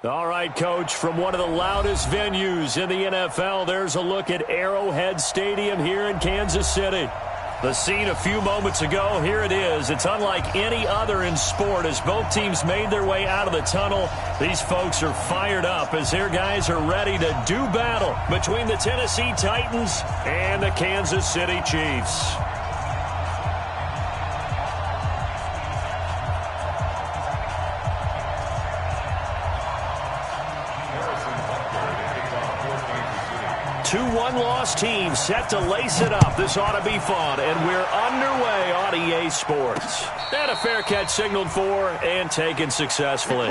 All right, Coach, from one of the loudest venues in the NFL, there's a look at Arrowhead Stadium here in Kansas City. The scene a few moments ago, here it is. It's unlike any other in sport as both teams made their way out of the tunnel. These folks are fired up as their guys are ready to do battle between the Tennessee Titans and the Kansas City Chiefs. Two one-loss teams set to lace it up. This ought to be fun, and we're underway on EA Sports. And a fair catch signaled for and taken successfully.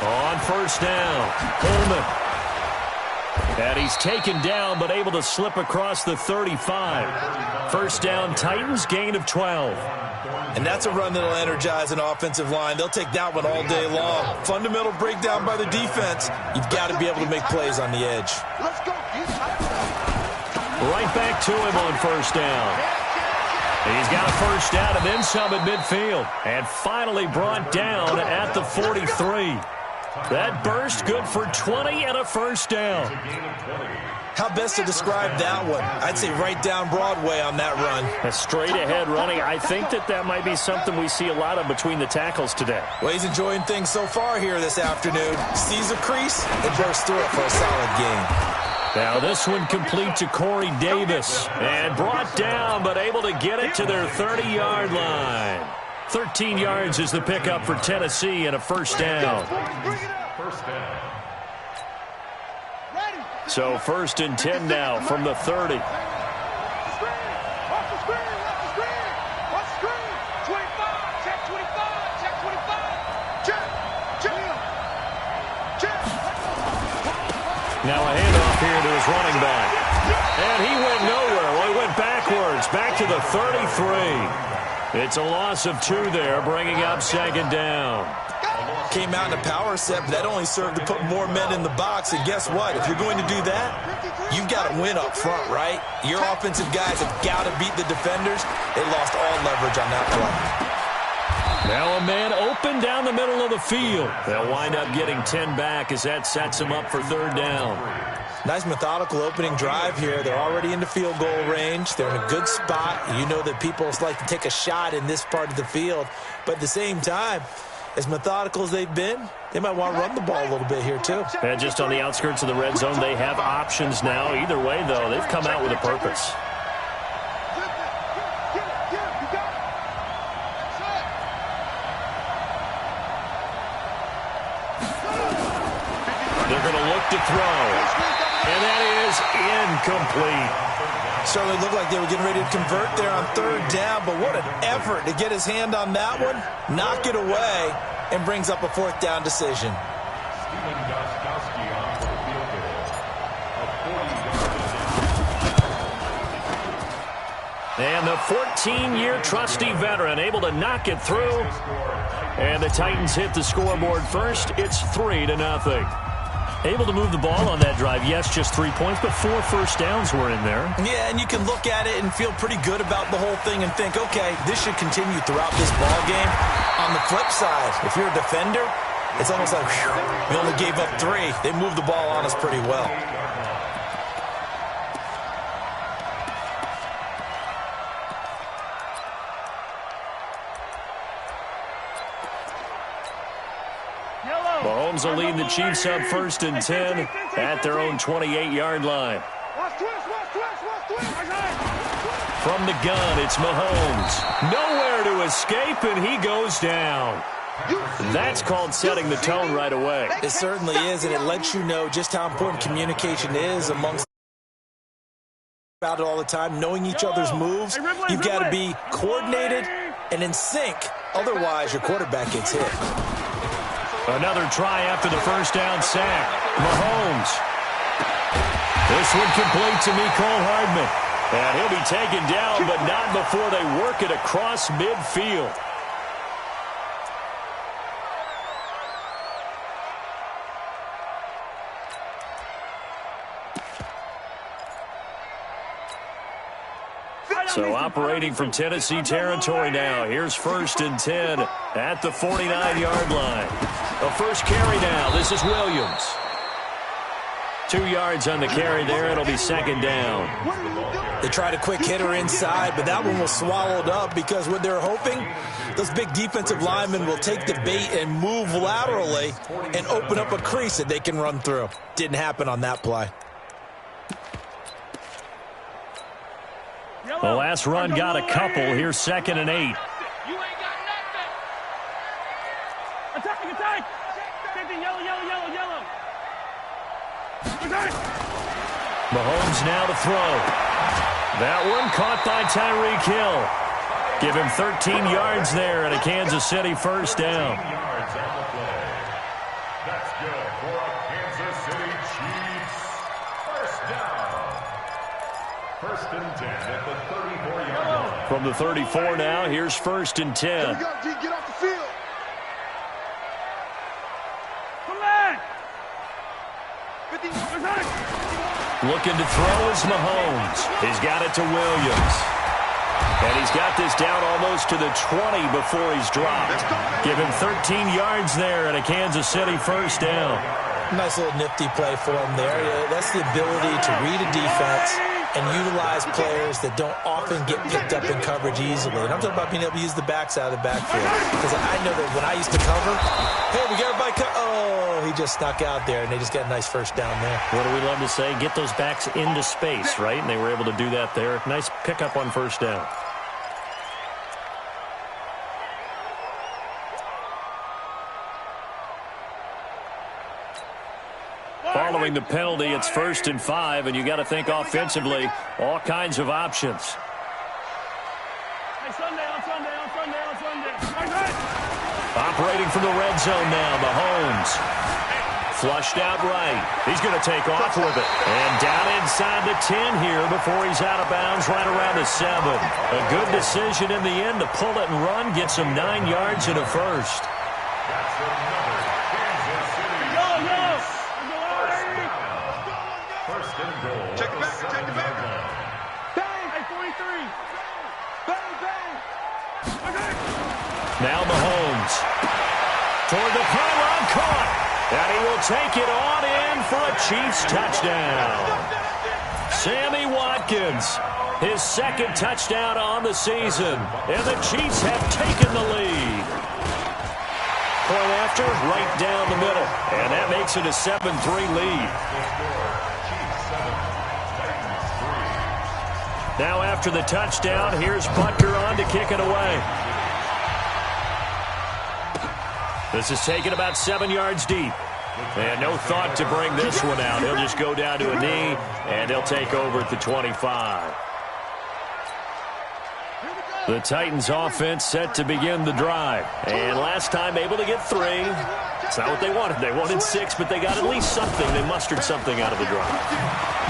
On first down, Coleman. And he's taken down but able to slip across the 35. First down, Titans, gain of 12. And that's a run that'll energize an offensive line. They'll take that one all day long. Fundamental breakdown by the defense. You've got to be able to make plays on the edge. Right back to him on first down. He's got a first down and then some at midfield. And finally brought down at the 43. That burst good for 20 and a first down. How best to describe that one? I'd say right down Broadway on that run. A straight-ahead running. I think that might be something we see a lot of between the tackles today. Well, he's enjoying things so far here this afternoon. Sees a crease and bursts through it for a solid gain. Now this one complete to Corey Davis. And brought down, but able to get it to their 30-yard line. 13 yards is the pickup for Tennessee and a first down. So first and 10 now from the 30. Now a handoff here to his running back. And he went nowhere. Well, he went backwards, back to the 33. It's a loss of 2 there, bringing up second down. Came out in a power set, but that only served to put more men in the box. And guess what? If you're going to do that, you've got to win up front, right? Your offensive guys have got to beat the defenders. They lost all leverage on that play. Now a man open down the middle of the field. They'll wind up getting 10 back as that sets them up for third down. Nice methodical opening drive here. They're already into field goal range. They're in a good spot. You know that people like to take a shot in this part of the field. But at the same time, as methodical as they've been, they might want to run the ball a little bit here too. And just on the outskirts of the red zone, they have options now. Either way, though, they've come out with a purpose. They're going to look to throw. And that is incomplete. Certainly looked like they were getting ready to convert there on third down, but what an effort to get his hand on that one, knock it away, and brings up a fourth down decision. And the 14-year trusty veteran able to knock it through. And the Titans hit the scoreboard first. It's 3-0. Able to move the ball on that drive. Yes, just 3 points, but 4 first downs were in there. Yeah, and you can look at it and feel pretty good about the whole thing and think, okay, this should continue throughout this ball game. On the flip side, if you're a defender, it's almost like, whew, we only gave up 3. They moved the ball on us pretty well. Mahomes will lead the Chiefs up first and 10 at their own 28-yard line. From the gun, it's Mahomes. Nowhere to escape, and he goes down. That's called setting the tone right away. It certainly is, and it lets you know just how important communication is amongst about it all the time, knowing each other's moves. You've got to be coordinated and in sync. Otherwise, your quarterback gets hit. Another try after the first down sack. Mahomes. This one complete to Mecole Hardman. And he'll be taken down, but not before they work it across midfield. So operating from Tennessee territory now. Here's 1st and 10 at the 49-yard line. The first carry now. This is Williams. 2 yards on the carry there. It'll be 2nd down. They tried a quick hitter inside, but that one was swallowed up because what they're hoping, those big defensive linemen will take the bait and move laterally and open up a crease that they can run through. Didn't happen on that play. The last run got a couple. Here's 2nd and 8. You ain't got nothing. Attack. Yellow. Mahomes now to throw. That one caught by Tyreek Hill. Give him 13 yards there and a Kansas City 1st down. That's good for a Kansas City Chiefs 1st down. 1st and 10 at the 34-yard line. From the 34 now, here's 1st and 10. Here we go, G. Get off the field. Come back. 50. Looking to throw is Mahomes. He's got it to Williams. And he's got this down almost to the 20 before he's dropped. Give him 13 yards there and a Kansas City 1st down. Nice little nifty play for him there. That's the ability to read a defense and utilize players that don't often get picked up in coverage easily. And I'm talking about being able to use the backs out of the backfield. Because I know that when I used to cover, hey, we got everybody oh, he just snuck out there, and they just got a nice 1st down there. What do we love to say? Get those backs into space, right? And they were able to do that there. Nice pickup on 1st down. Following the penalty, it's 1st and 5, and you got to think offensively, all kinds of options. Hey, Sunday. Operating from the red zone now, Mahomes. Flushed out right. He's going to take off with it. And down inside the 10 here before he's out of bounds right around the 7. A good decision in the end to pull it and run, gets him 9 yards and a 1st. Now Mahomes toward the pylon, caught, and he will take it on in for a Chiefs touchdown. Sammy Watkins, his 2nd touchdown on the season, and the Chiefs have taken the lead. Point after, right down the middle, and that makes it a 7-3 lead. Now after the touchdown, here's Butker on to kick it away. This is taken about 7 yards deep. And no thought to bring this one out. He'll just go down to a knee, and they'll take over at the 25. The Titans offense set to begin the drive. And last time able to get 3. It's not what they wanted. They wanted 6, but they got at least something. They mustered something out of the drive.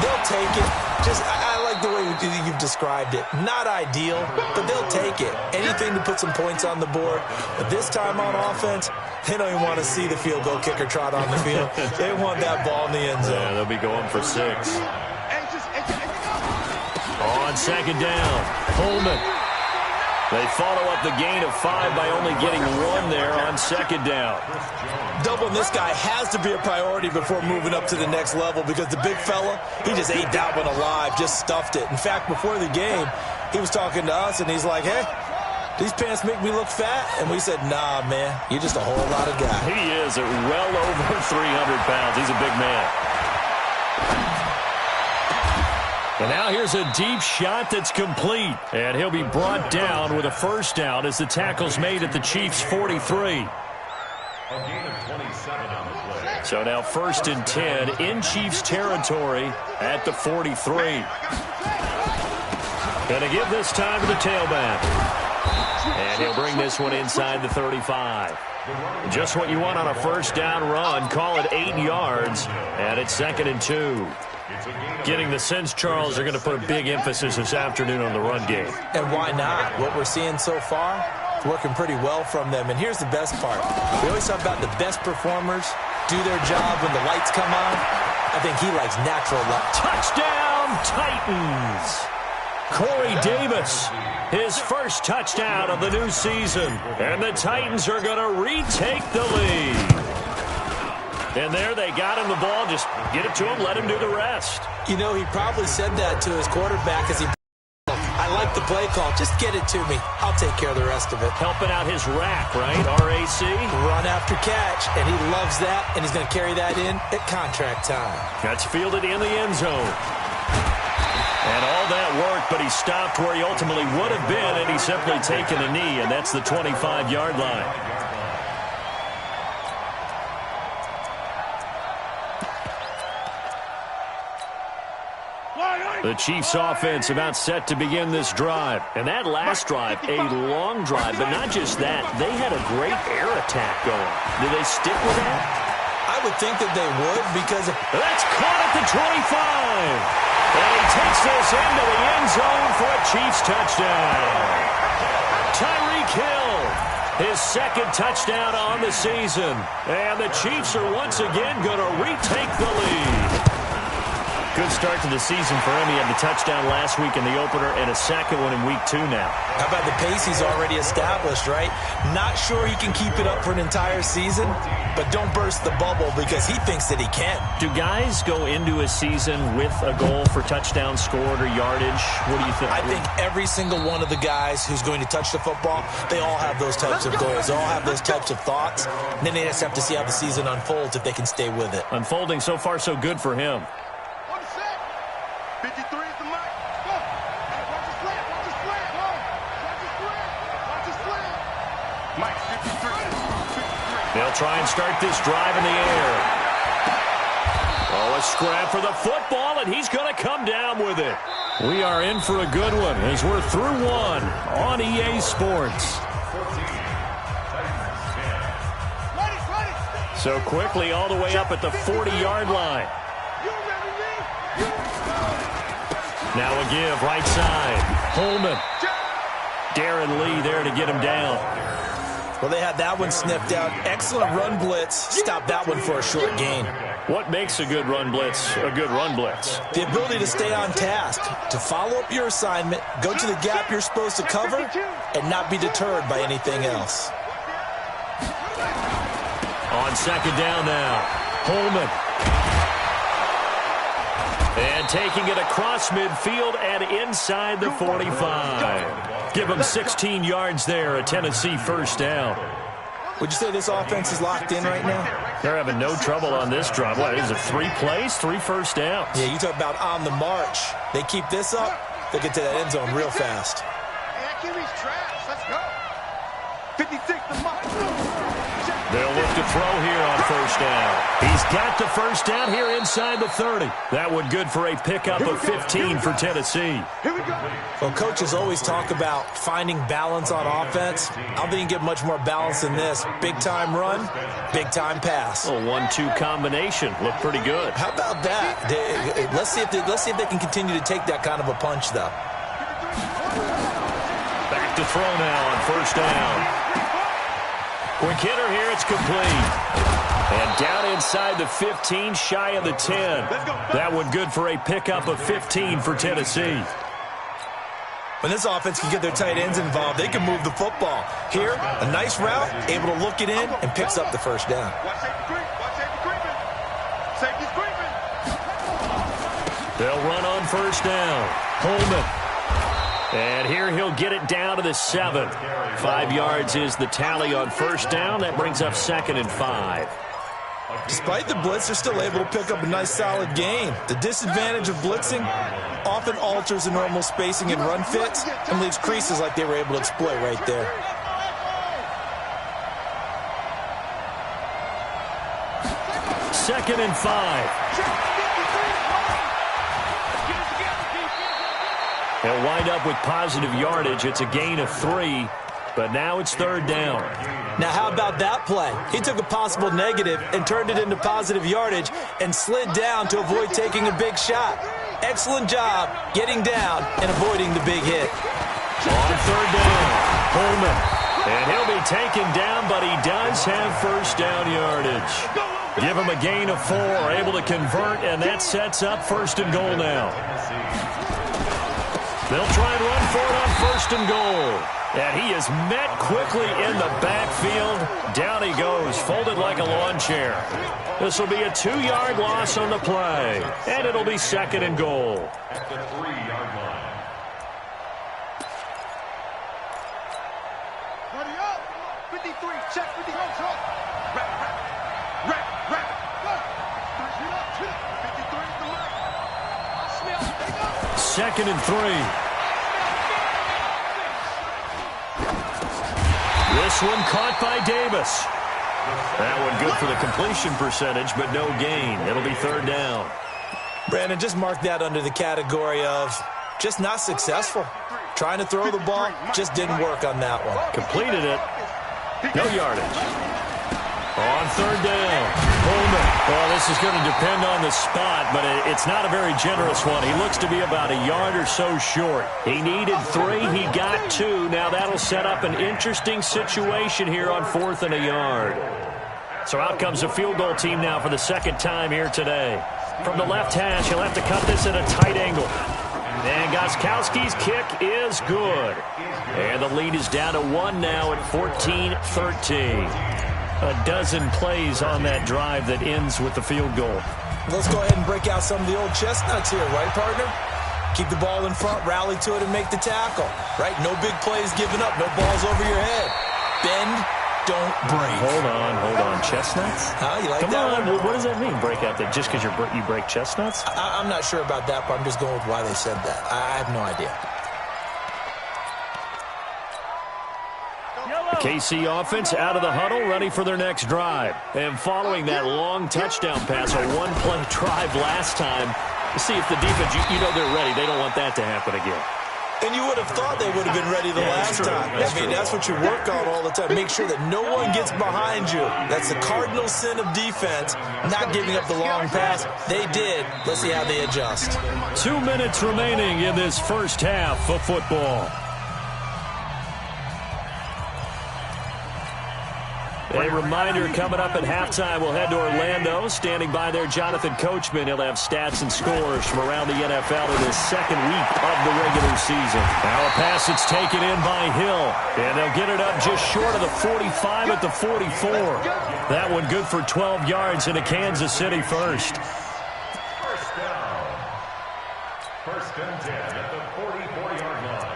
They'll take it. I like the way you've described it. Not ideal, but they'll take it. Anything to put some points on the board. But this time on offense, they don't even want to see the field goal kicker trot on the field. They want that ball in the end zone. Yeah, they'll be going for 6. On 2nd down, Pullman. They follow up the gain of 5 by only getting 1 there on 2nd down. Doubling this guy has to be a priority before moving up to the next level because the big fella, he just ate that one alive, just stuffed it. In fact, before the game, he was talking to us, and he's like, hey, these pants make me look fat? And we said, nah, man, you're just a whole lot of guy. He is at well over 300 pounds. He's a big man. And now here's a deep shot that's complete. And he'll be brought down with a 1st down as the tackle's made at the Chiefs' 43. A gain of 27 on the play. So now 1st and 10 in Chiefs territory at the 43. Gonna give this time to the tailback. And he'll bring this one inside the 35. Just what you want on a 1st down run. Call it 8 yards. And it's 2nd and 2. Getting the sense, Charles, they're going to put a big emphasis this afternoon on the run game. And why not? What we're seeing so far, it's working pretty well from them. And here's the best part. We always talk about the best performers do their job when the lights come on. I think he likes natural light. Touchdown, Titans! Corey Davis, his first touchdown of the new season. And the Titans are going to retake the lead. And there they got him the ball. Just get it to him, let him do the rest. You know, he probably said that to his quarterback as he... I like the play call. Just get it to me. I'll take care of the rest of it. Helping out his rack, right? RAC? Run after catch, and he loves that, and he's going to carry that in at contract time. That's fielded in the end zone. And all that worked, but he stopped where he ultimately would have been, and he's simply taken a knee, and that's the 25-yard line. The Chiefs offense about set to begin this drive. And that last drive, a long drive, but not just that. They had a great air attack going. Do they stick with that? I would think that they would because... That's caught at the 25. And he takes this into the end zone for a Chiefs touchdown. Tyreek Hill, his second touchdown on the season. And the Chiefs are once again going to retake the lead. Good start to the season for him. He had the touchdown last week in the opener and a second one in week 2 now. How about the pace he's already established, right? Not sure he can keep it up for an entire season, but don't burst the bubble because he thinks that he can. Do guys go into a season with a goal for touchdown scored or yardage? What do you think? I think every single one of the guys who's going to touch the football, they all have those types of goals. They all have those types of thoughts. And then they just have to see how the season unfolds if they can stay with it. Unfolding so far so good for him. 53 is the mic. Go. Watch the slant. Watch the slant. Go. Watch the slant. Watch the slant. Mike, 53. They'll try and start this drive in the air. Oh, a scrap for the football, and he's going to come down with it. We are in for a good one as we're through one on EA Sports. So quickly all the way up at the 40-yard line. Now a give, right side. Holman. Darren Lee there to get him down. Well, they had that one sniffed out. Excellent run blitz. Stopped that one for a short gain. What makes a good run blitz a good run blitz? The ability to stay on task, to follow up your assignment, go to the gap you're supposed to cover, and not be deterred by anything else. On second down now, Holman. And taking it across midfield and inside the 45. Give them 16 yards there, a Tennessee first down. Would you say this offense is locked in right now? They're having no trouble on this drive. What is it, 3 plays, 3 first downs? Yeah, you talk about on the march. They keep this up, they'll get to that end zone real fast. Let's go. 56 to Mike. They'll look to throw here on first down. He's got the first down here inside the 30. That one good for a pickup of 15 for Tennessee. Here we go. Well, coaches always talk about finding balance on offense. I don't think you can get much more balance than this. Big-time run, big-time pass. A 1-2 combination. Looked pretty good. How about that? Let's see if they can continue to take that kind of a punch, though. Back to throw now on first down. Quick hitter here, it's complete. And down inside the 15, shy of the 10. That one good for a pickup of 15 for Tennessee. When this offense can get their tight ends involved, they can move the football. Here, a nice route, able to look it in, and picks up the first down. Watch safety creep. Watch safety creeping. Safety's creeping. They'll run on first down. Holman. And here he'll get it down to the 7. 5 yards is the tally on first down. That brings up 2nd and 5. Despite the blitz, they're still able to pick up a nice, solid gain. The disadvantage of blitzing often alters the normal spacing and run fits and leaves creases like they were able to exploit right there. Second and 5. They'll wind up with positive yardage. It's a gain of 3, but now it's third down. Now, how about that play? He took a possible negative and turned it into positive yardage and slid down to avoid taking a big shot. Excellent job getting down and avoiding the big hit. On third down, Holman. And he'll be taken down, but he does have first down yardage. Give him a gain of 4, able to convert, and that sets up first and goal now. They'll try and run for it on first and goal. And he is met quickly in the backfield. Down he goes, folded like a lawn chair. This will be a 2-yard loss on the play. And it'll be second and goal. At the 3-yard line. Ready up. 53, check 50, go, truck. Rack. Go. 53 is the right. Second and 3. This one caught by Davis. That one good for the completion percentage, but no gain. It'll be third down. Brandon, just mark that under the category of just not successful. Trying to throw the ball, just didn't work on that one. Completed it. No yardage. On third down, Holman. Well, this is going to depend on the spot, but it's not a very generous one. He looks to be about a yard or so short. He needed 3. He got 2. Now that'll set up an interesting situation here on 4th and a yard. So out comes a field goal team now for the second time here today. From the left hash, he'll have to cut this at a tight angle. And Gostkowski's kick is good. And the lead is down to 1 now at 14-13. A dozen plays on that drive that ends with the field goal. Let's go ahead and break out some of the old chestnuts here, right, partner? Keep the ball in front, rally to it, and make the tackle, right? No big plays given up, no balls over your head. Bend, don't break. Hold on. Chestnuts? Huh? You like Come that on, one? what does that mean, break out that just because you break chestnuts? I'm not sure about that, but I'm just going with why they said that. I have no idea. KC offense out of the huddle, ready for their next drive. And following that long touchdown pass, a one-play drive last time, see if the defense, you know they're ready. They don't want that to happen again. And you would have thought they would have been ready the last time. That's what you work on all the time. Make sure that no one gets behind you. That's the cardinal sin of defense, not giving up the long pass. They did. Let's see how they adjust. 2 minutes remaining in this first half of football. A reminder, coming up at halftime, we'll head to Orlando. Standing by there, Jonathan Coachman. He'll have stats and scores from around the NFL in his second week of the regular season. Now a pass that's taken in by Hill. And they'll get it up just short of the 45 at the 44. That one good for 12 yards into Kansas City first. First down. First and 10 at the 44-yard line.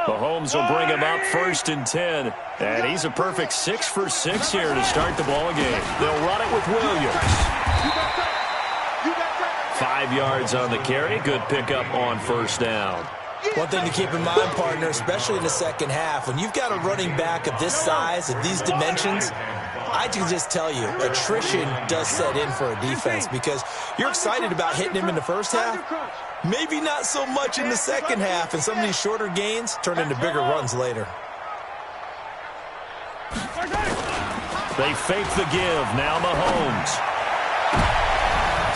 Mahomes will bring him up first and 10. And he's a perfect 6 for 6 here to start the ball game. They'll run it with Williams. 5 yards on the carry. Good pickup on first down. One thing to keep in mind, partner, especially in the second half, when you've got a running back of this size, of these dimensions, I can just tell you, attrition does set in for a defense because you're excited about hitting him in the first half. Maybe not so much in the second half, and some of these shorter gains turn into bigger runs later. They fake the give. Now Mahomes.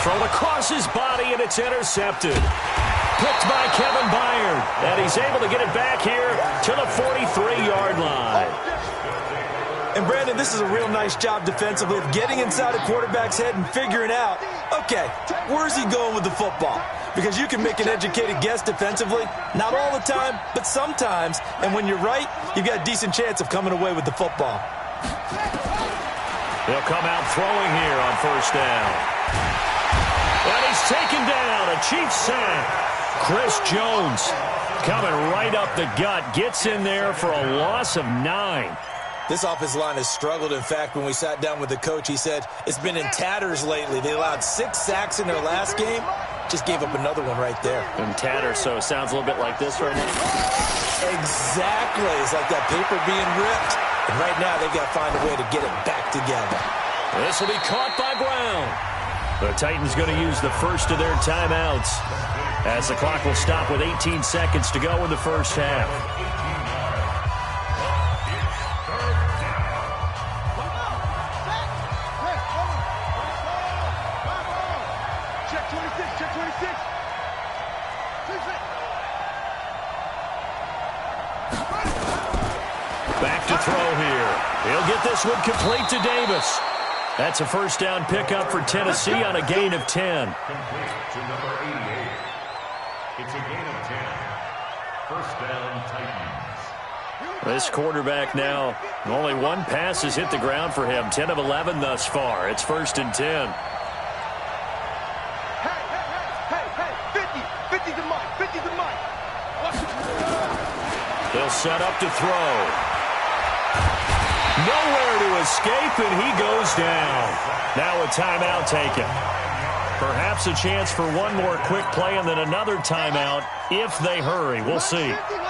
Thrown across his body, and it's intercepted. Picked by Kevin Byard. And he's able to get it back here to the 43-yard line. And, Brandon, this is a real nice job defensively of getting inside a quarterback's head and figuring out, okay, where's he going with the football? Because you can make an educated guess defensively, not all the time, but sometimes. And when you're right, you've got a decent chance of coming away with the football. He'll come out throwing here on first down. And he's taken down, a Chiefs sack. Chris Jones coming right up the gut, gets in there for a loss of 9. This offensive line has struggled. In fact, when we sat down with the coach, he said it's been in tatters lately. They allowed 6 sacks in their last game. Just gave up another one right there. In tatters, so it sounds a little bit like this right now. Exactly. It's like that paper being ripped. And right now, they've got to find a way to get it back together. This will be caught by Brown. The Titans going to use the first of their timeouts as the clock will stop with 18 seconds to go in the first half. Check 26, check 26. Back to throw here. He'll get this one complete to Davis. That's a first down pickup for Tennessee on a gain of 10. Complete to number 88. It's a gain of 10. First down, Titans. This quarterback now, only one pass has hit the ground for him. 10 of 11 thus far. It's first and 10. Hey, 50 to Mike, 50 to Mike. They'll set up to throw. Nowhere to escape, and he goes down. Now a timeout taken. Perhaps a chance for one more quick play and then another timeout if they hurry. We'll see.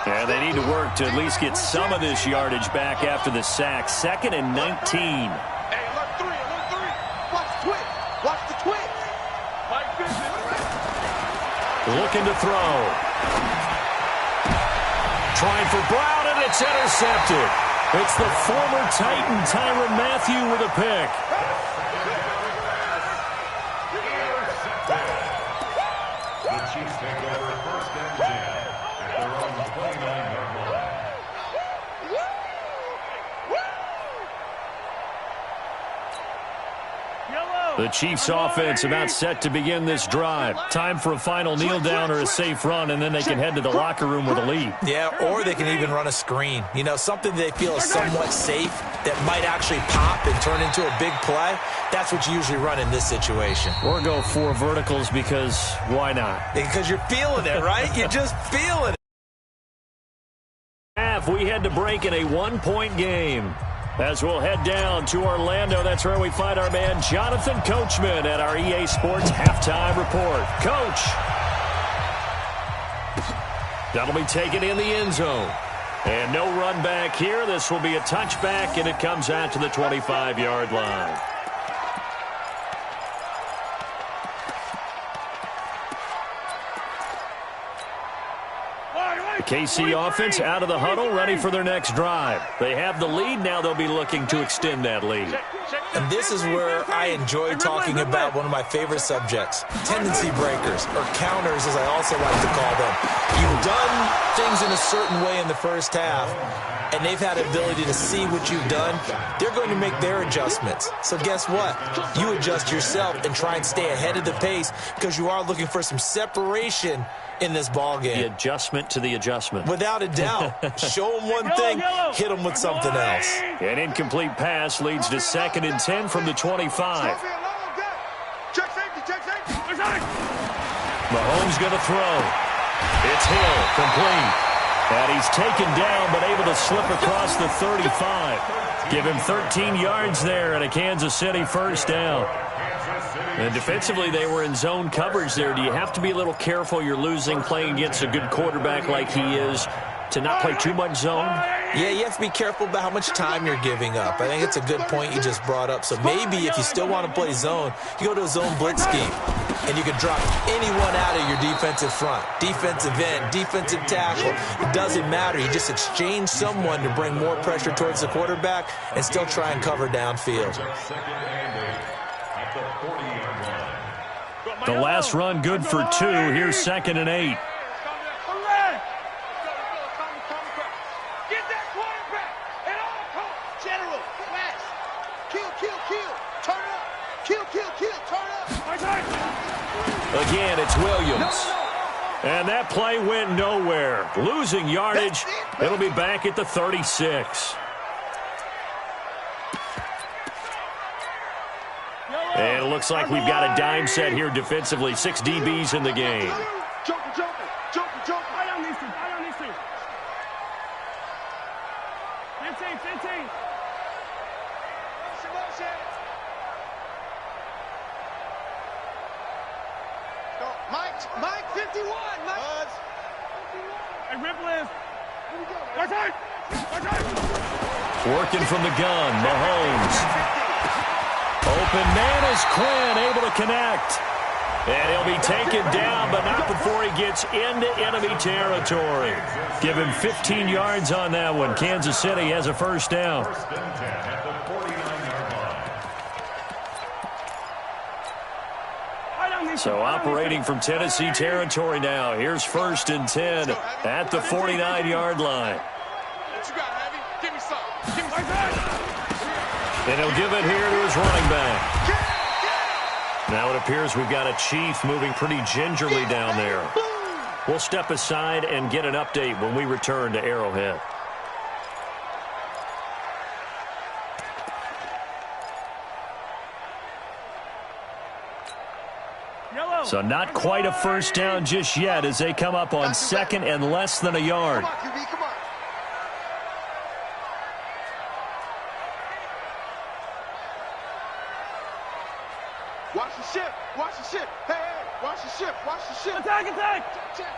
Yeah, they need to work to at least get some of this yardage back after the sack. 2nd and 19. Hey, alert 3. Watch the twitch. Watch the twitch. Mike business. Looking to throw. Trying for Brown, and it's intercepted. It's the former Titan, Tyrann Mathieu, with a pick. The Chiefs take over first and 10 at their own 29-yard line. The Chiefs offense about set to begin this drive. Time for a final kneel down or a safe run, and then they can head to the locker room with a lead. Yeah, or they can even run a screen. You know, something they feel is somewhat safe that might actually pop and turn into a big play. That's what you usually run in this situation. Or go 4 verticals because why not? Because you're feeling it, right? You're just feeling it. We head to break in a 1-point game. As we'll head down to Orlando, that's where we find our man Jonathan Coachman at our EA Sports Halftime Report. Coach. That'll be taken in the end zone. And no run back here. This will be a touchback, and it comes out to the 25-yard line. The KC offense out of the huddle, ready for their next drive. They have the lead. Now they'll be looking to extend that lead. And this is where I enjoy talking about one of my favorite subjects, tendency breakers, or counters as I also like to call them. You've done things in a certain way in the first half, and they've had the ability to see what you've done. They're going to make their adjustments. So guess what? You adjust yourself and try and stay ahead of the pace because you are looking for some separation in this ball game. The adjustment to the adjustment. Without a doubt. Show them one thing, hit them with something else. An incomplete pass leads to 2nd and 10 from the 25. Check safety. Mahomes going to throw. It's Hill, complete. And he's taken down, but able to slip across the 35. Give him 13 yards there and a Kansas City first down. And defensively, they were in zone coverage there. Do you have to be a little careful? You're losing playing against a good quarterback like he is to not play too much zone? Yeah, you have to be careful about how much time you're giving up. I think it's a good point you just brought up. So maybe if you still want to play zone, you go to a zone blitz scheme, and you can drop anyone out of your defensive front, defensive end, defensive tackle. It doesn't matter. You just exchange someone to bring more pressure towards the quarterback and still try and cover downfield. The last run good for 2. Here's 2nd and 8. Get that quarterback at all costs. General, flash. Kill. Turn up. Kill. Turn up. Again, it's Williams. And that play went nowhere. Losing yardage. It'll be back at the 36. And it looks like we've got a dime set here defensively. 6 DBs in the game. Joker. I don't need to. 15. Mike, 51. Mike. Hey, Ripple is. Watch out. Working from the gun, Mahomes. open man is Quinn, able to connect. And he'll be taken down, but not before he gets into enemy territory. Give him 15 yards on that one. Kansas City has a first down. First and 10 at the 49-yard line. So operating from Tennessee territory now. Here's first and 10 at the 49-yard line. What you got, Heavy? Give me some. Give me some. And he'll give it here to his running back. Now it appears we've got a Chief moving pretty gingerly down there. We'll step aside and get an update when we return to Arrowhead. So not quite a first down just yet as they come up on second and less than a yard. Come on, QB, come on. Watch the ship. Watch the ship. Hey, hey. Watch the ship. Watch the ship. Attack, attack. Check.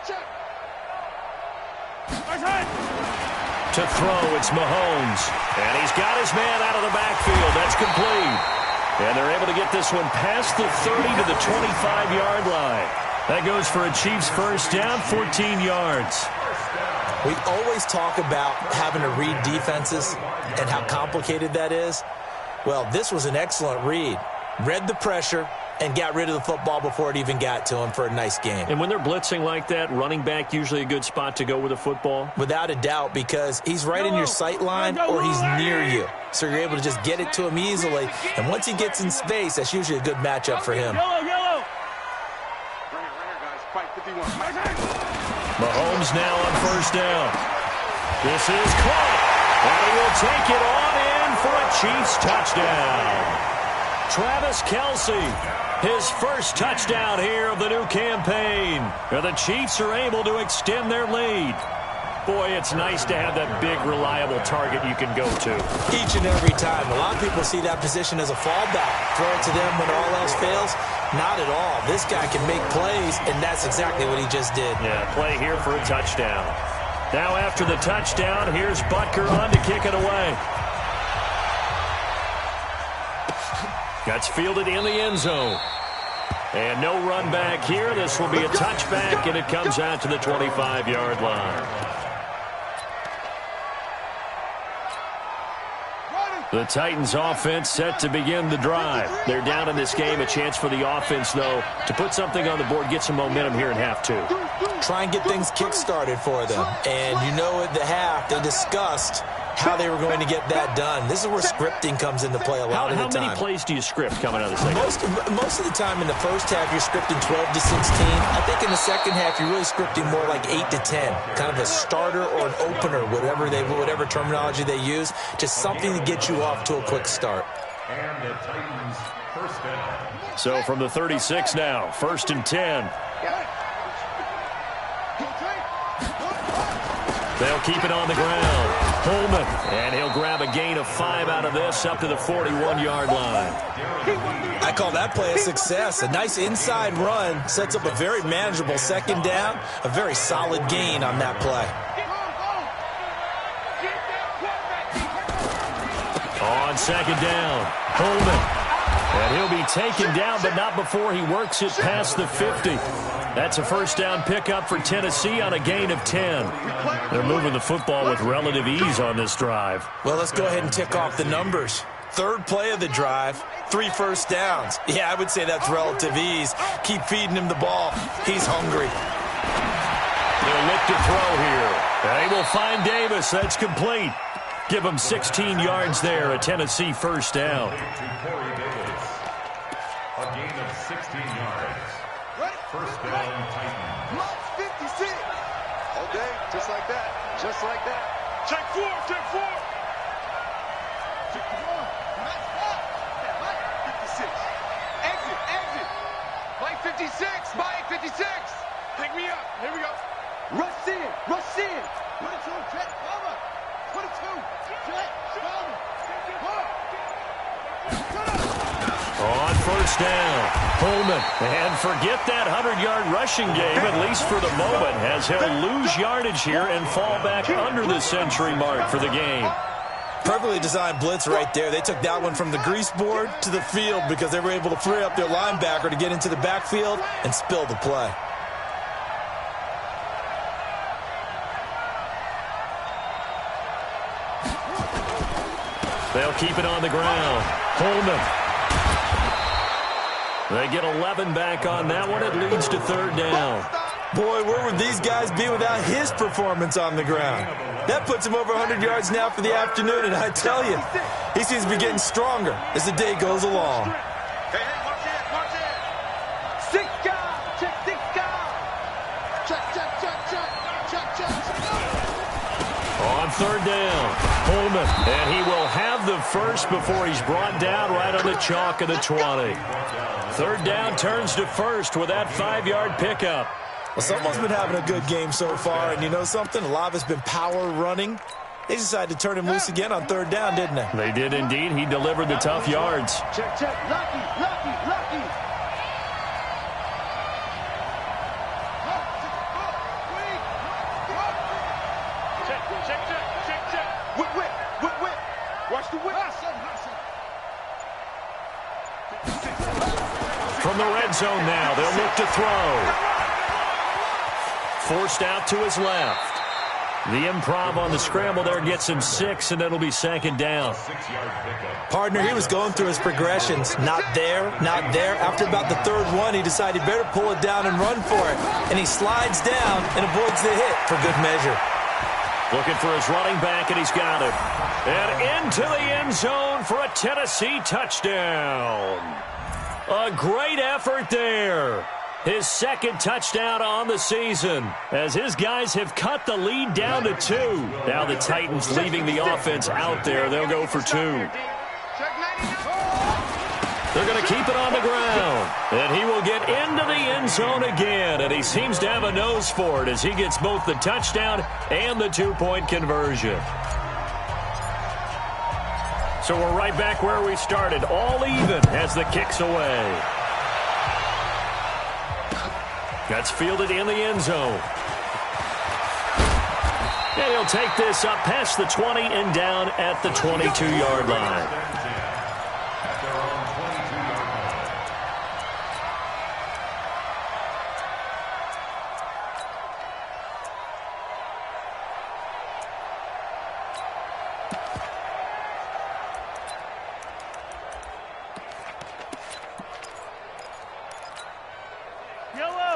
To throw, it's Mahomes. And he's got his man out of the backfield. That's complete. And they're able to get this one past the 30 to the 25-yard line. That goes for a Chiefs first down, 14 yards. We always talk about having to read defenses and how complicated that is. Well, this was an excellent read. Read the pressure and got rid of the football before it even got to him for a nice game. And when they're blitzing like that, running back usually a good spot to go with the football? Without a doubt, because he's right in your sight line or he's near you. So you're able to just get it to him easily. And once he gets in space, that's usually a good matchup for him. Yellow. Right here, guys. Fight 51. Mahomes now on first down. This is caught. And he will take it on in for a Chiefs touchdown. Travis Kelce, his first touchdown here of the new campaign. And the Chiefs are able to extend their lead. Boy, it's nice to have that big, reliable target you can go to. Each and every time. A lot of people see that position as a fallback. Throw it to them when all else fails. Not at all. This guy can make plays, and that's exactly what he just did. Yeah, play here for a touchdown. Now after the touchdown, here's Butker on to kick it away. That's fielded in the end zone. And no run back here. This will be a touchback, and it comes out to the 25-yard line. The Titans offense set to begin the drive. They're down in this game. A chance for the offense, though, to put something on the board, get some momentum here in half two. Try and get things kick-started for them. And you know at the half, they discussed how they were going to get that done. This is where scripting comes into play a lot of the time. How many plays do you script coming out of the second? Most of the time in the first half, you're scripting 12 to 16. I think in the second half, you're really scripting more like 8 to 10. Kind of a starter or an opener, whatever terminology they use. Just something to get you off to a quick start. And the Titans first down. So from the 36 now, first and 10. They'll keep it on the ground. Holman, and he'll grab a gain of 5 out of this up to the 41-yard line. I call that play a success. A nice inside run sets up a very manageable second down. A very solid gain on that play. On second down, Holman. And he'll be taken down, but not before he works it past the 50. That's a first down pickup for Tennessee on a gain of 10. They're moving the football with relative ease on this drive. Well, let's go ahead and tick off the numbers. Third play of the drive, 3 first downs. Yeah, I would say that's relative ease. Keep feeding him the ball. He's hungry. They'll look to throw here. They will find Davis. That's complete. Give him 16 yards there, a Tennessee first down. A gain of 16 yards. First down, Titans. 56. Okay, just like that. Just like that. Check 4. 56. Exit. Play 56. Mike 56. Pick me up. Here we go. Rush in. 22. Jet cover. 22. Jet cover. On first down, Holman. And forget that 100-yard rushing game, at least for the moment, as he'll lose yardage here and fall back under the century mark for the game. Perfectly designed blitz right there. They took that one from the grease board to the field because they were able to free up their linebacker to get into the backfield and spill the play. They'll keep it on the ground. Holman. They get 11 back on that one. It leads to third down. Boy, where would these guys be without his performance on the ground? That puts him over 100 yards now for the afternoon, and I tell you, he seems to be getting stronger as the day goes along. Hey, watch it. 6 guys. Check 6 guys. Check. On third down, Holman, and he will have the first before he's brought down right on the chalk of the 20. Third down turns to first with that 5-yard pickup. Well, someone's been having a good game so far, and you know something? A lot of it's been power running. They decided to turn him loose again on third down, didn't they? They did indeed. He delivered the tough yards. Check. Lucky. Check. Whip. Watch the whip. From the red zone now, they'll look to throw. Forced out to his left. The improv on the scramble there gets him 6, and it'll be second down. Partner, he was going through his progressions. Not there. After about the third one, he decided he better pull it down and run for it. And he slides down and avoids the hit for good measure. Looking for his running back, and he's got it. And into the end zone for a Tennessee touchdown. A great effort there. His second touchdown on the season as his guys have cut the lead down to 2. Now the Titans leaving the offense out there. They'll go for 2. They're going to keep it on the ground. And he will get into the end zone again. And he seems to have a nose for it as he gets both the touchdown and the 2-point conversion. So we're right back where we started. All even as the kick's away. That's fielded in the end zone. And he'll take this up past the 20 and down at the 22-yard line.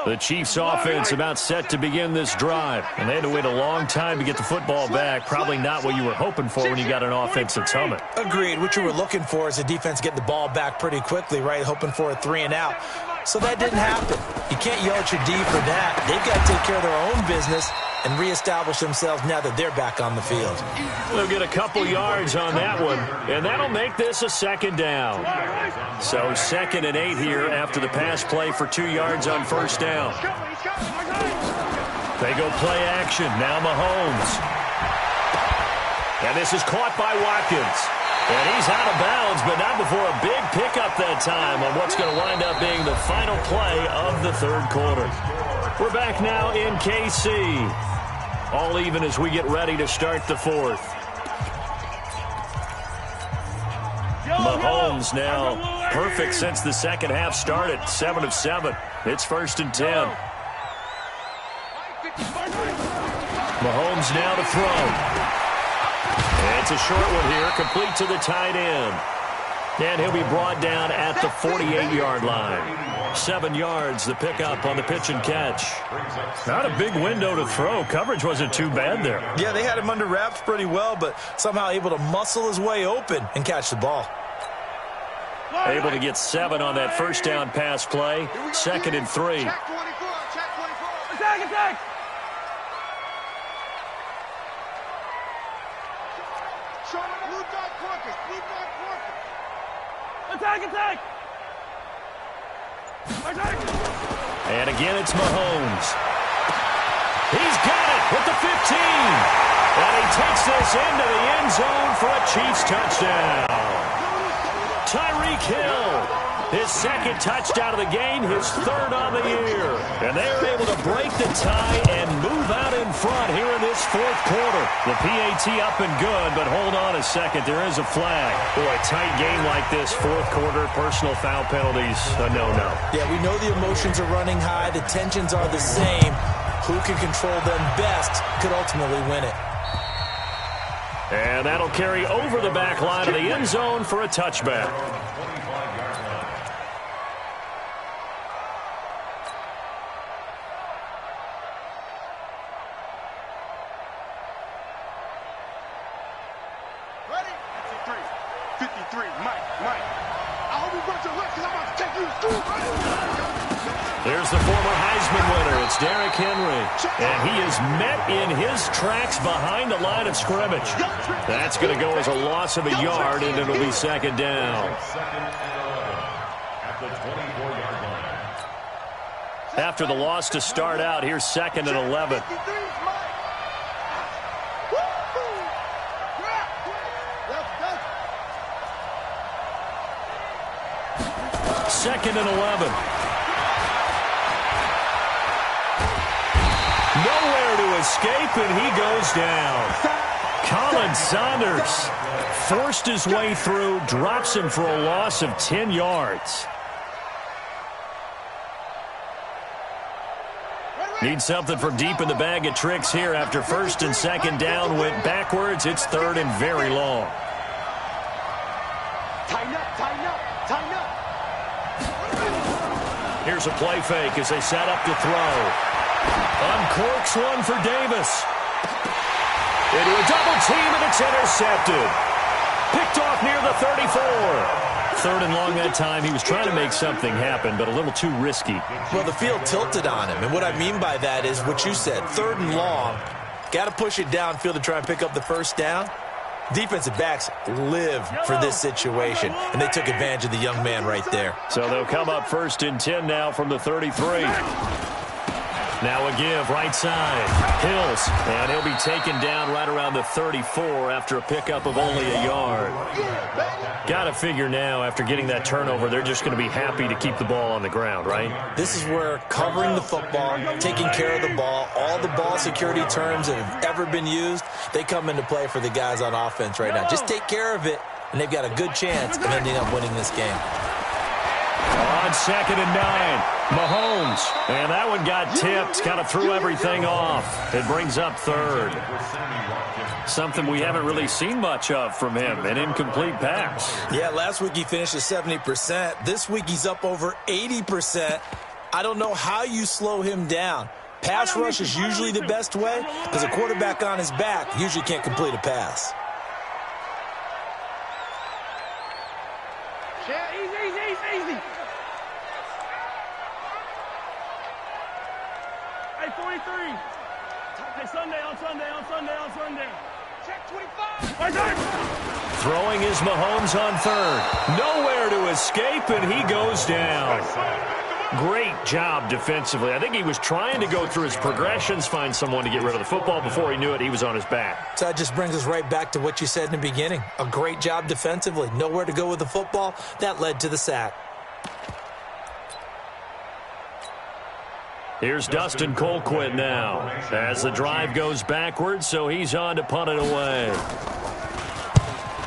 The Chiefs offense about set to begin this drive. And they had to wait a long time to get the football back. Probably not what you were hoping for when you got an offense that's humming. Agreed. What you were looking for is a defense getting the ball back pretty quickly, right? Hoping for a 3 and out. So that didn't happen. You can't yell at your D for that. They've got to take care of their own business and reestablish themselves now that they're back on the field. They'll get a couple yards on that one, and that'll make this a second down. So 2nd and 8 here after the pass play for 2 yards on first down. They go play action. Now Mahomes. And this is caught by Watkins. And he's out of bounds, but not before a big pickup that time on what's going to wind up being the final play of the third quarter. We're back now in KC. All even as we get ready to start the fourth. Mahomes now perfect since the second half started. 7 of 7. It's 1st and 10. Mahomes now to throw. And it's a short one here, complete to the tight end. And he'll be brought down at the 48-yard line. 7 yards, the pickup on the pitch and catch. Not a big window to throw. Coverage wasn't too bad there. Yeah, they had him under wraps pretty well, but somehow able to muscle his way open and catch the ball. Able to get 7 on that first down pass play. 2nd and 3. Check 24. Attack. Show him blue dot Corpus. Attack. And again, it's Mahomes. He's got it with the 15. And he takes this into the end zone for a Chiefs touchdown. Tyreek Hill, his 2nd touchdown of the game, his 3rd on the year. And they are able to break the tie and move out in in front here in this fourth quarter. The PAT up and good, but hold on a second. There is a flag. Boy, a tight game like this, fourth quarter, personal foul penalties, a no-no. Yeah, we know the emotions are running high. The tensions are the same. Who can control them best could ultimately win it. And that'll carry over the back line of the end zone for a touchback. Ready? 53, Mike. I hope you brought your left because I'm about to take you to school. There's the former Heisman winner. It's Derrick Henry. And he is met in his tracks behind the line of scrimmage. That's going to go as a loss of a yard, and it'll be second down. After the loss to start out, here's second and 11. Second and 11. Nowhere to escape, and he goes down. Colin Saunders forced his way through, drops him for a loss of 10 yards. Need something from deep in the bag of tricks here after first and second down went backwards. It's third and very long. Tighten up. Here's a play fake as they set up to throw. Uncorks one for Davis. Into a double team, and it's intercepted. Picked off near the 34. Third and long that time. He was trying to make something happen, but a little too risky. Well, the field tilted on him, and what I mean by that is what you said. Third and long, got to push it downfield to try and pick up the first down. Defensive backs live for this situation, and they took advantage of the young man right there. So they'll come up first and 10 now from the 33. Now a give, right side. Hills, and he'll be taken down right around the 34 after a pickup of only a yard. Got to figure now, after getting that turnover, they're just going to be happy to keep the ball on the ground, right? This is where covering the football, taking care of the ball, all the ball security terms that have ever been used, they come into play for the guys on offense right now. Just take care of it, and they've got a good chance of ending up winning this game. On second and 9, Mahomes. And that one got tipped, kind of threw everything off. It brings up third. Something we haven't really seen much of from him, an incomplete pass. Yeah, last week he finished at 70%. This week he's up over 80%. I don't know how you slow him down. Pass rush is usually the best way because a quarterback on his back usually can't complete a pass. Yeah, easy. Hey, 43. Hey, Sunday. Check 25. Right there. Throwing is Mahomes on third. Nowhere to escape, and he goes down. Great job defensively. I think he was trying to go through his progressions, find someone to get rid of the football. Before he knew it, he was on his back. So that just brings us right back to what you said in the beginning. A great job defensively. Nowhere to go with the football. That led to the sack. Here's Dustin Colquitt now as the drive goes backwards, so he's on to punt it away.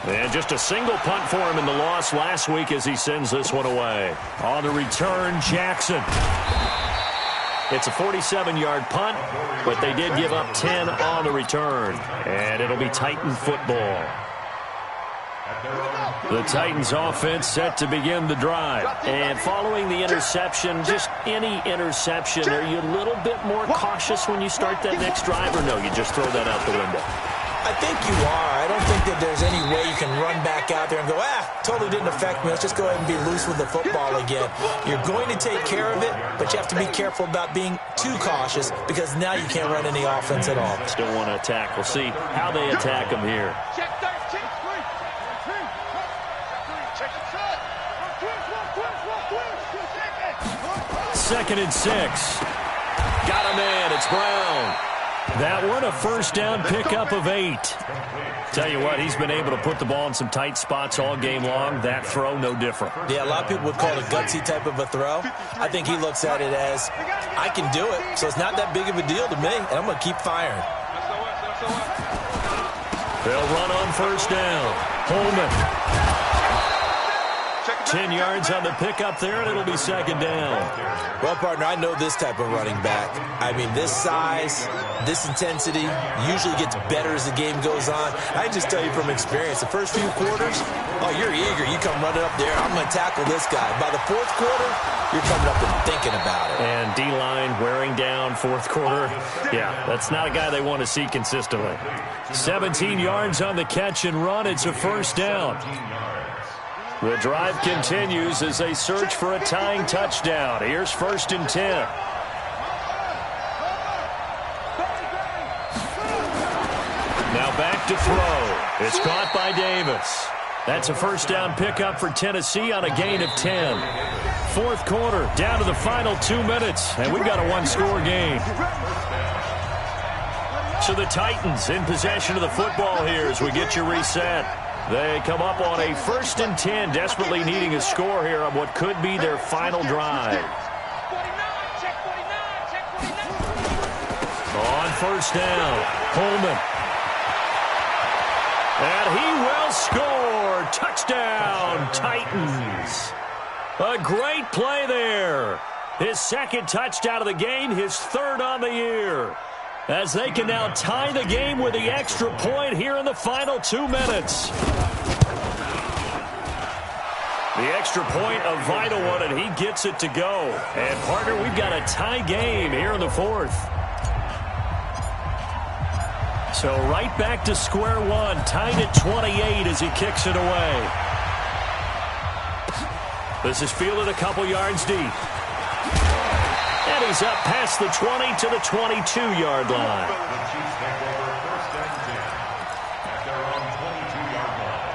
And just a single punt for him in the loss last week as he sends this one away. On the return, Jackson. It's a 47-yard punt, but they did give up 10 on the return. And it'll be Titan football. The Titans offense set to begin the drive. And following the interception, just any interception, are you a little bit more cautious when you start that next drive, or no, you just throw that out the window? I think you are. I don't think that there's any way you can run back out there and go, totally didn't affect me. Let's just go ahead and be loose with the football again. You're going to take care of it, but you have to be careful about being too cautious because now you can't run any offense at all. Still want to attack. We'll see how they attack him here. Check 13. Second and 6. Got a man. It's Brown. That one, a first down pickup of 8. Tell you what, he's been able to put the ball in some tight spots all game long. That throw, no different. Yeah, a lot of people would call it a gutsy type of a throw. I think he looks at it as, I can do it, so it's not that big of a deal to me, and I'm going to keep firing. They'll run on first down. Holman. 10 yards on the pickup there, and it'll be second down. Well, partner, I know this type of running back. I mean, this size, this intensity usually gets better as the game goes on. I just tell you from experience, the first few quarters, oh, you're eager. You come running up there, I'm going to tackle this guy. By the fourth quarter, you're coming up and thinking about it. And D-line wearing down fourth quarter. Yeah, that's not a guy they want to see consistently. 17 yards on the catch and run. It's a first down. The drive continues as they search for a tying touchdown. Here's first and 10. Now back to throw. It's caught by Davis. That's a first down pickup for Tennessee on a gain of 10. Fourth quarter, down to the final 2 minutes, and we've got a one-score game. So the Titans in possession of the football here as we get you reset. They come up on a first and 10, desperately needing a score here on what could be their final drive. On first down, Holman. And he will score. Touchdown, Titans. A great play there. His second touchdown of the game, his third on the year. As they can now tie the game with the extra point here in the final 2 minutes. The extra point, a vital one, and he gets it to go. And, partner, we've got a tie game here in the fourth. So right back to square one, tied at 28 as he kicks it away. This is fielded a couple yards deep. And he's up past the 20 to the 22-yard line. The Chiefs take over first and 10 at their own 22-yard line.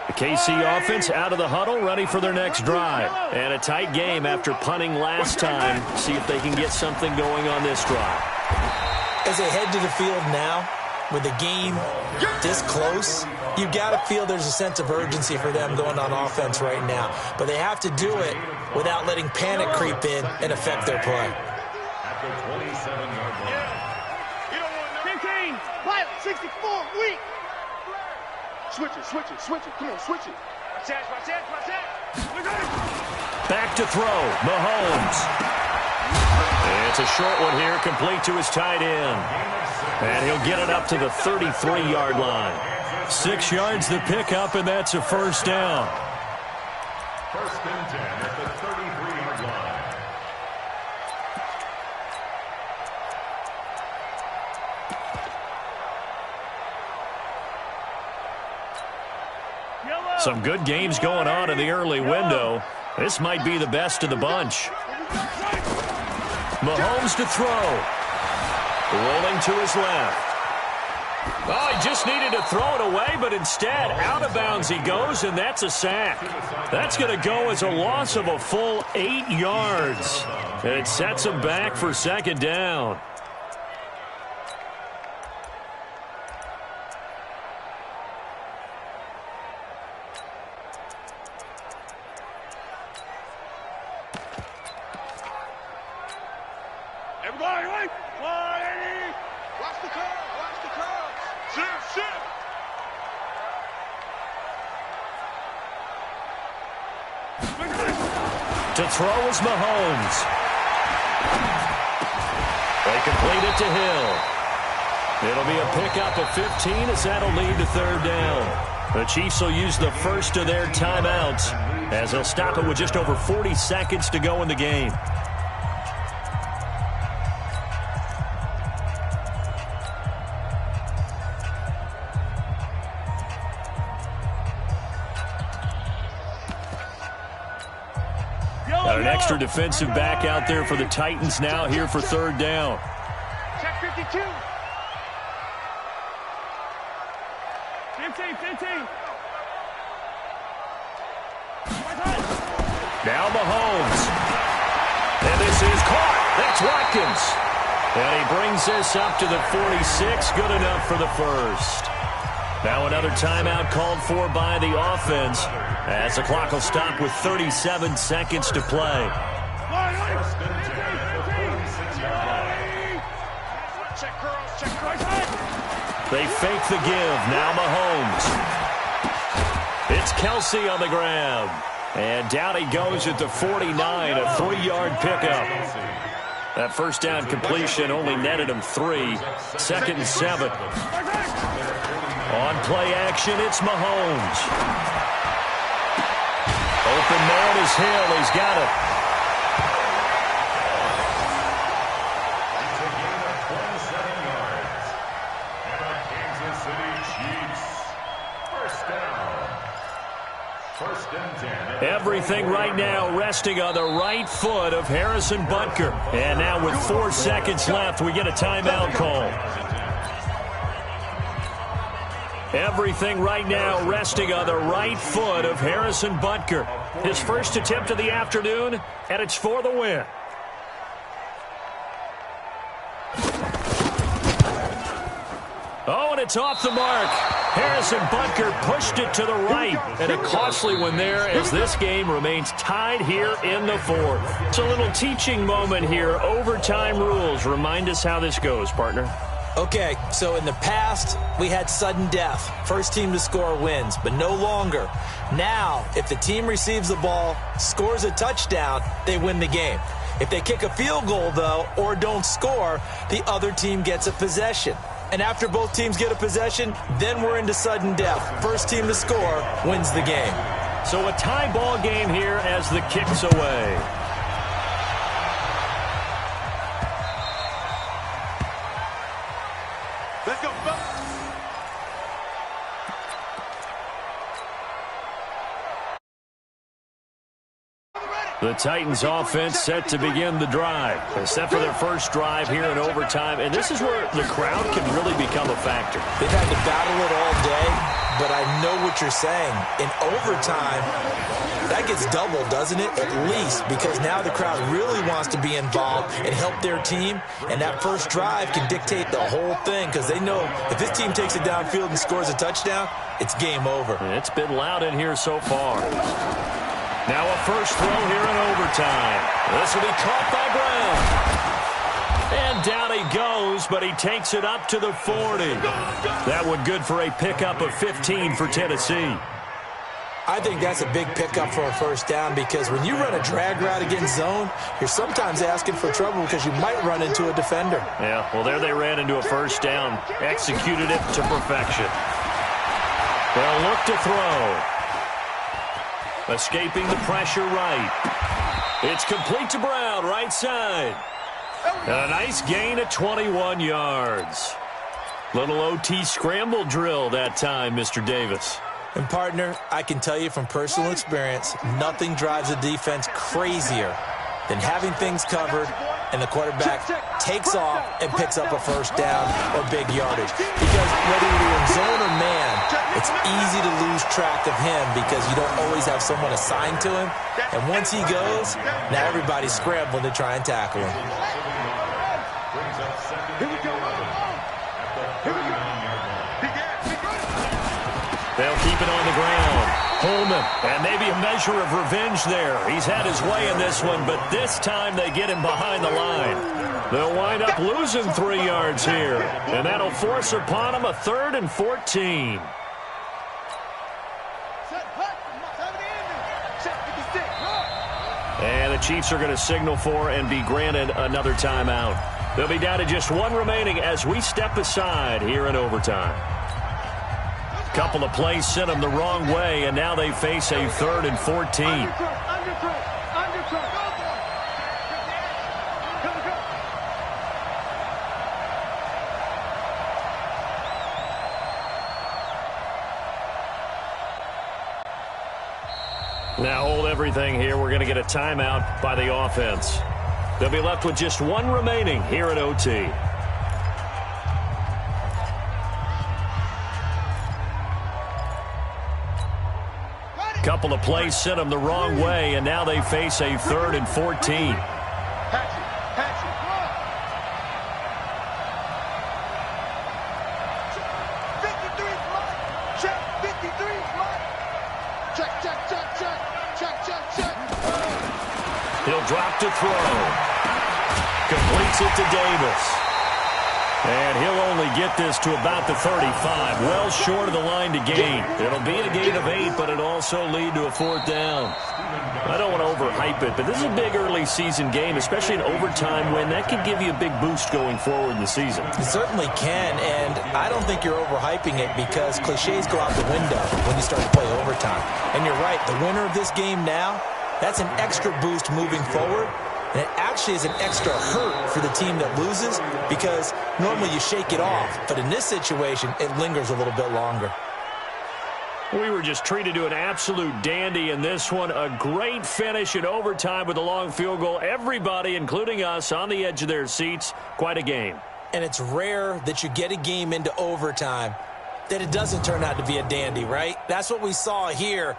The KC offense out of the huddle, ready for their next drive. And a tight game after punting last time. See if they can get something going on this drive. As they head to the field now, with the game this close, you've got to feel there's a sense of urgency for them going on offense right now. But they have to do it without letting panic creep in and affect their play. At the 27-yard line. 15. Pilot, 64, weak. Switch it. Come on, switch it. Watch that. Back to throw, Mahomes. It's a short one here, complete to his tight end. And he'll get it up to the 33-yard line. 6 yards the pickup, and that's a first down. First and 10 at the 33-yard line. Some good games going on in the early window. This might be the best of the bunch. Mahomes to throw. Rolling to his left. Oh, he just needed to throw it away, but instead, out of bounds he goes, and that's a sack. That's going to go as a loss of a full 8 yards. And it sets him back for second down. To throw is Mahomes. They complete it to Hill. It'll be a pickup of 15 as that'll lead to third down. The Chiefs will use the first of their timeouts as they'll stop it with just over 40 seconds to go in the game. An extra defensive back out there for the Titans now here for third down. Check 52. 15. Now Mahomes. And this is caught. That's Watkins. And he brings this up to the 46. Good enough for the first. Now another timeout called for by the offense as the clock will stop with 37 seconds to play. They fake the give. Now Mahomes. It's Kelsey on the grab. And down he goes at the 49, a 3-yard pickup. That first down completion only netted him 3. 2nd and 7. On play action, it's Mahomes. Open man is Hill. He's got it. It's a gain of 27 yards. And the Kansas City Chiefs. First down. 1st and 10. Everything right now resting on the right foot of Harrison Butker. And now with 4 seconds left, we get a timeout call. Everything right now resting on the right foot of Harrison Butker. His first attempt of the afternoon, and it's for the win. Oh, and it's off the mark. Harrison Butker pushed it to the right, and a costly one there as this game remains tied here in the 4th. It's a little teaching moment here. Overtime rules. Remind us how this goes, partner. Okay, so in the past, we had sudden death. First team to score wins, but no longer. Now, if the team receives the ball, scores a touchdown, they win the game. If they kick a field goal, though, or don't score, the other team gets a possession. And after both teams get a possession, then we're into sudden death. First team to score wins the game. So a tie ball game here as the kick's away. Let's go. The Titans offense set to begin the drive. They're set for their first drive here in overtime, and this is where the crowd can really become a factor. They've had to battle it all day, but I know what you're saying. In overtime, that gets doubled, doesn't it? At least, because now the crowd really wants to be involved and help their team, and that first drive can dictate the whole thing because they know if this team takes it downfield and scores a touchdown, it's game over. It's been loud in here so far. Now a first throw here in overtime. This will be caught by Brown. And down he goes, but he takes it up to the 40. That one good for a pickup of 15 for Tennessee. I think that's a big pickup for a first down because when you run a drag route against zone, you're sometimes asking for trouble because you might run into a defender. Yeah, well, there they ran into a first down. Executed it to perfection. They'll look to throw. Escaping the pressure right. It's complete to Brown, right side. And a nice gain of 21 yards. Little OT scramble drill that time, Mr. Davis. And, partner, I can tell you from personal experience, nothing drives a defense crazier than having things covered and the quarterback takes off and picks up a first down or big yardage. Because whether you're in zone or man, it's easy to lose track of him because you don't always have someone assigned to him. And once he goes, now everybody's scrambling to try and tackle him. They'll keep it on the ground. Holman, and maybe a measure of revenge there. He's had his way in this one, but this time they get him behind the line. They'll wind up losing 3 yards here, and that'll force upon him a 3rd and 14. And the Chiefs are going to signal for and be granted another timeout. They'll be down to just 1 remaining as we step aside here in overtime. Couple of plays sent them the wrong way, and now they face a 3rd and 14. Now hold everything here. We're going to get a timeout by the offense. They'll be left with just 1 remaining here at OT. Couple of plays sent them the wrong way, and now they face a 3rd and 14. He'll drop to throw. Completes it to Davis. And he'll only get this to about the 35. Well short of the line to gain. It'll be a gain of 8, but it'll also lead to a 4th down. I don't want to overhype it, but this is a big early season game, especially an overtime win. That could give you a big boost going forward in the season. It certainly can, and I don't think you're overhyping it because cliches go out the window when you start to play overtime. And you're right, the winner of this game now, that's an extra boost moving forward. And it actually is an extra hurt for the team that loses because normally you shake it off. But in this situation, it lingers a little bit longer. We were just treated to an absolute dandy in this one. A great finish in overtime with a long field goal. Everybody, including us, on the edge of their seats. Quite a game. And it's rare that you get a game into overtime that it doesn't turn out to be a dandy, right? That's what we saw here.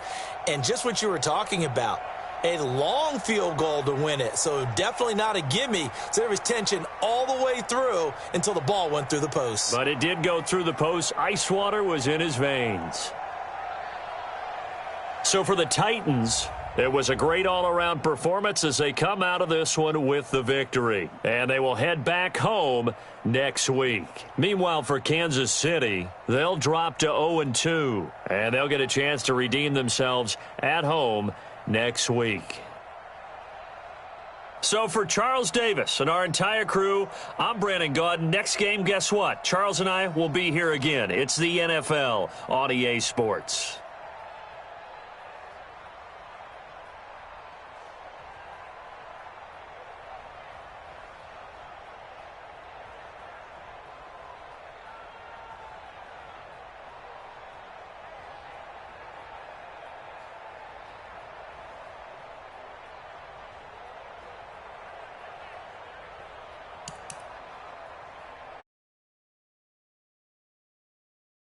And just what you were talking about. A long field goal to win it, so definitely not a gimme. So there was tension all the way through until the ball went through the post. But it did go through the post. Ice water was in his veins. So for the Titans, it was a great all-around performance as they come out of this one with the victory. And they will head back home next week. Meanwhile, for Kansas City, they'll drop to 0-2, and they'll get a chance to redeem themselves at home next week. So for Charles Davis and our entire crew, I'm Brandon Gaudin. Next game, guess what? Charles and I will be here again. It's the NFL on EA Sports.